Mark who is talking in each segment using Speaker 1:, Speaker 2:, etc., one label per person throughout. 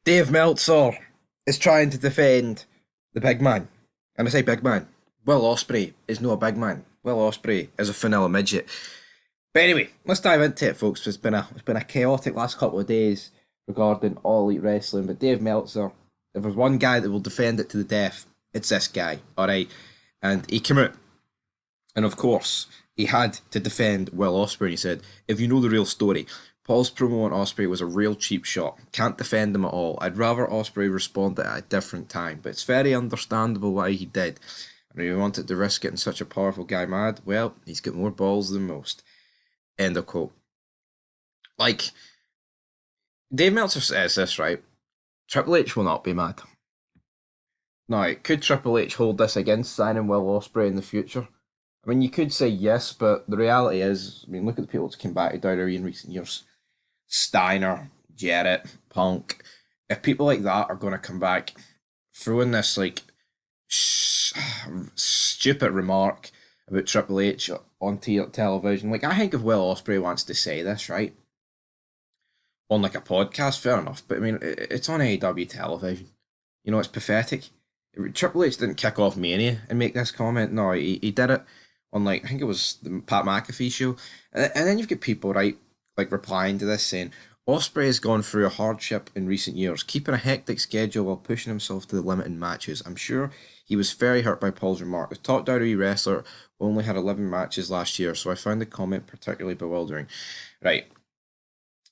Speaker 1: Dave Meltzer is trying to defend the big man. And I say big man. Will Ospreay is no a big man. Will Ospreay is a vanilla midget. But anyway, let's dive into it, folks. It's been a chaotic last couple of days regarding All Elite Wrestling. But Dave Meltzer, if there's one guy that will defend it to the death, it's this guy. Alright. And he came out, and of course, he had to defend Will Ospreay. He said, if you know the real story, Paul's promo on Ospreay was a real cheap shot. Can't defend him at all. I'd rather Ospreay respond at a different time, but it's very understandable why he did. And if he wanted to risk getting such a powerful guy mad, well, he's got more balls than most. End of quote. Like, Dave Meltzer says this, right? Triple H will not be mad. Now, could Triple H hold this against signing Will Ospreay in the future? I mean, you could say yes, but the reality is, I mean, look at the people that's come back to WWE in recent years. Steiner, Jarrett, Punk. If people like that are going to come back, throwing this like stupid remark about Triple H on television, like I think if Will Ospreay wants to say this, right, on like a podcast, fair enough. But I mean, it's on AEW television. You know, it's pathetic. Triple H didn't kick off Mania and make this comment. No, he did it on like I think it was the Pat McAfee show, and then you've got people right like replying to this saying Ospreay has gone through a hardship in recent years, keeping a hectic schedule while pushing himself to the limit in matches. I'm sure he was very hurt by Paul's remark. The top WWE wrestler only had 11 matches last year, so I found the comment particularly bewildering. Right,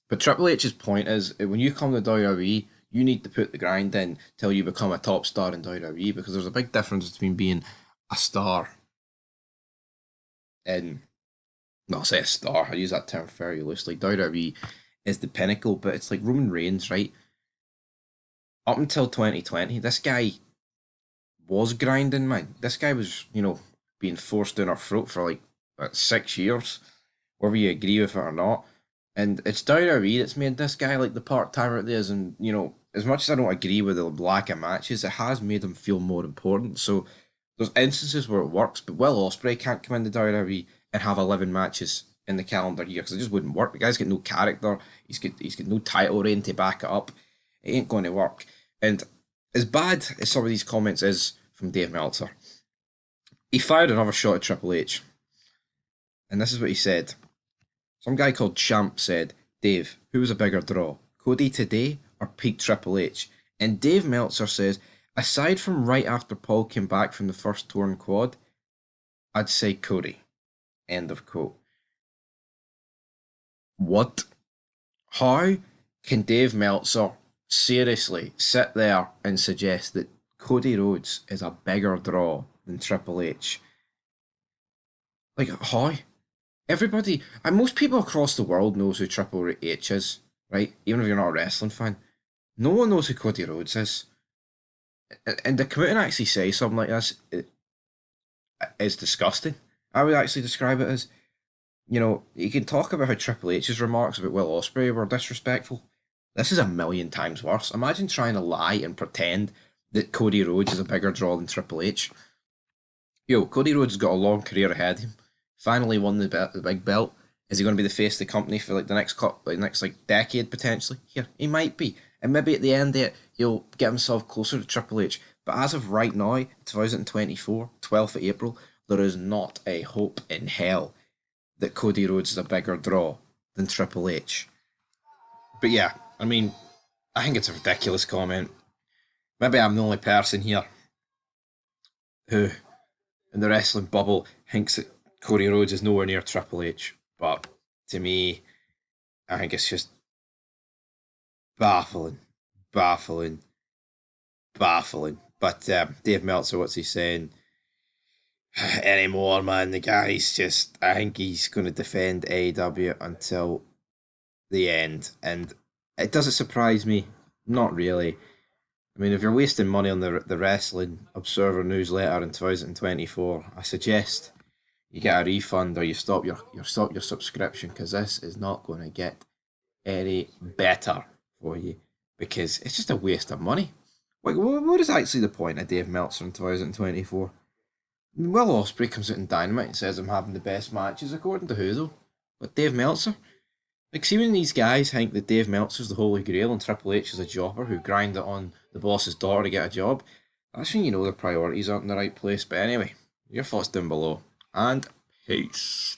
Speaker 1: but Triple H's point is when you come to WWE, you need to put the grind in till you become a top star in WWE because there's a big difference between being a star and not say a star. I use that term very loosely. WWE is the pinnacle, but it's like Roman Reigns, right? Up until 2020, this guy was grinding, man. This guy was, being forced down our throat for like 6 years, whether you agree with it or not. And it's WWE that's made this guy like the part timer it is. And, as much as I don't agree with the lack of matches, it has made him feel more important. So there's instances where it works, but Will Ospreay can't come into WWE and have 11 matches in the calendar year because it just wouldn't work. The guy's got no character. He's got no title reign to back it up. It ain't going to work. And as bad as some of these comments is from Dave Meltzer, he fired another shot at Triple H. And this is what he said. Some guy called Champ said, Dave, who was a bigger draw, Cody today or peak Triple H? And Dave Meltzer says, aside from right after Paul came back from the first torn quad, I'd say Cody. End of quote. What? How can Dave Meltzer seriously sit there and suggest that Cody Rhodes is a bigger draw than Triple H? Like, how? Everybody, and most people across the world knows who Triple H is, right? Even if you're not a wrestling fan. No one knows who Cody Rhodes is. And to come out and actually say something like this is disgusting. I would actually describe it as, you can talk about how Triple H's remarks about Will Ospreay were disrespectful. This is a million times worse. Imagine trying to lie and pretend that Cody Rhodes is a bigger draw than Triple H. Cody Rhodes has got a long career ahead of him. Finally won the big belt. Is he going to be the face of the company for like the next decade potentially? Yeah, he might be, and maybe at the end of it he'll get himself closer to Triple H. But as of right now, 2024, 12th of April, there is not a hope in hell that Cody Rhodes is a bigger draw than Triple H. But yeah, I mean, I think it's a ridiculous comment. Maybe I'm the only person here who, in the wrestling bubble, thinks that Cody Rhodes is nowhere near Triple H. But to me, I think it's just baffling, baffling, baffling. But Dave Meltzer, what's he saying? Anymore, man. The guy's just, I think he's going to defend AEW until the end. And it doesn't surprise me. Not really. I mean, if you're wasting money on the Wrestling Observer newsletter in 2024, I suggest you get a refund or you stop your subscription because this is not going to get any better for you because it's just a waste of money. Like, what is actually the point of Dave Meltzer in 2024? Will Ospreay comes out in Dynamite and says I'm having the best matches, according to who though? But Dave Meltzer? Like, see when these guys think that Dave Meltzer's the Holy Grail and Triple H is a jobber who grind it on the boss's daughter to get a job, that's when you know their priorities aren't in the right place. But anyway, your thoughts down below. And peace.